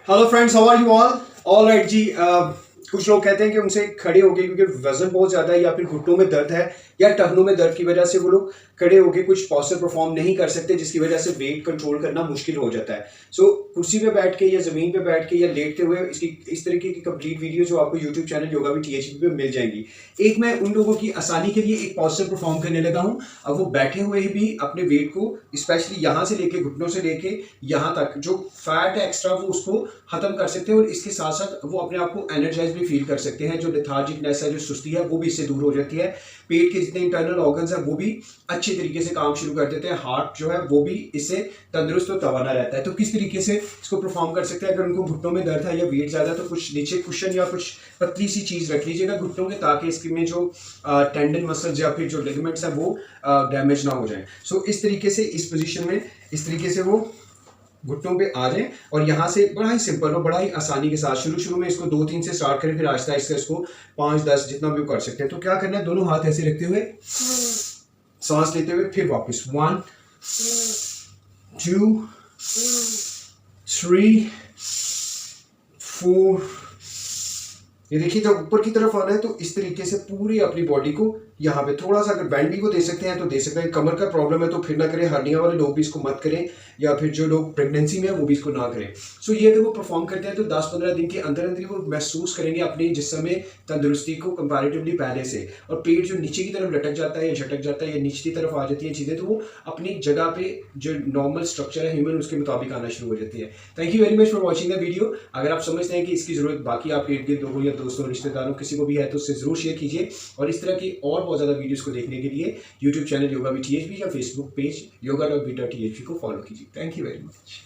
Hello friends, how are you all right जी। कुछ लोग कहते हैं कि उनसे खड़े हो गए क्योंकि वजन बहुत ज्यादा है या फिर घुटनों में दर्द है या टखनों में दर्द की वजह से वो लोग खड़े होकर कुछ पॉस्चर परफॉर्म नहीं कर सकते, जिसकी वजह से वेट कंट्रोल करना मुश्किल हो जाता है। सो कुर्सी पे बैठ के या जमीन पे बैठ के या लेटते हुए इसकी इस तरीके की कंप्लीट वीडियो जो आपको यूट्यूब चैनल योगा विद टीएचपी पे मिल जाएंगी। एक मैं उन लोगों की आसानी के लिए एक पॉस्चर परफॉर्म करने लगा हूँ। अब वो बैठे हुए ही भी अपने वेट को स्पेशली यहाँ से लेके घुटनों से लेके यहाँ तक जो फैट है एक्स्ट्रा वो उसको खत्म कर सकते हैं और इसके साथ साथ वो अपने आप को एनर्जाइज भी फील कर सकते हैं। जो लेथार्जिकनेस है, जो सुस्ती है, वो भी इससे दूर हो जाती है। पेट के जितने इंटरनल ऑर्गन्स हैं वो भी अच्छे तरीके से काम शुरू कर देते हैं। हार्ट जो है वो भी इससे तंदुरुस्त और तवाना रहता है। तो किस तरीके से इसको परफॉर्म कर सकते हैं? अगर उनको घुटनों में दर्द है या वेट ज्यादा है तो कुछ नीचे कुशन या कुछ पतली सी चीज रख लीजिएगा घुटनों के, ताकि इसके में जो टेंडन मसल्स या फिर जो लिगामेंट्स हैं वो डैमेज ना हो जाए। सो इस तरीके से इस पोजीशन में इस तरीके से वो घुटनों पे आ जाए और यहाँ से बड़ा ही सिंपल और बड़ा ही आसानी के साथ शुरू में इसको 2-3 से स्टार्ट करें, फिर आहिस्ता आहिस्ता इसको 5-10 जितना भी कर सकते हैं। तो क्या करना है, दोनों हाथ ऐसे रखते हुए सांस लेते हुए फिर वापस 1 2 3 4। ये देखिए, जब ऊपर की तरफ आना है तो इस तरीके से पूरी अपनी बॉडी को यहाँ पे थोड़ा सा अगर बैंड भी को दे सकते हैं तो दे सकते हैं। कमर का प्रॉब्लम है तो फिर ना करें, हर्निया वाले लोग भी इसको मत करें, या फिर जो लोग प्रेगनेंसी में है वो भी इसको ना करें। सो ये अगर वो परफॉर्म करते हैं तो 10-15 दिन के अंदर अंदर ही वो महसूस करेंगे अपने जिस्म में तंदुरुस्ती को कंपैरेटिवली पहले से। और पेट जो नीचे की तरफ लटक जाता है या झटक जाता है या नीचे की तरफ आ जाती है चीज़ें, तो वो अपनी जगह पे जो नॉर्मल स्ट्रक्चर है ह्यूमन उसके मुताबिक आना शुरू हो जाती है। Thank you very much for watching the video. अगर आप समझते हैं कि इसकी जरूरत बाकी आपके इर्द गिर्द लोगों या दोस्तों रिश्तेदारों किसी को भी है तो उससे जरूर शेयर कीजिए। और इस तरह की और बहुत ज़्यादा वीडियोज़ को देखने के लिए यूट्यूब चैनल योगा विद टीएचपी या फेसबुक पेज yoga.with.thp को फॉलो कीजिए। Thank you very much.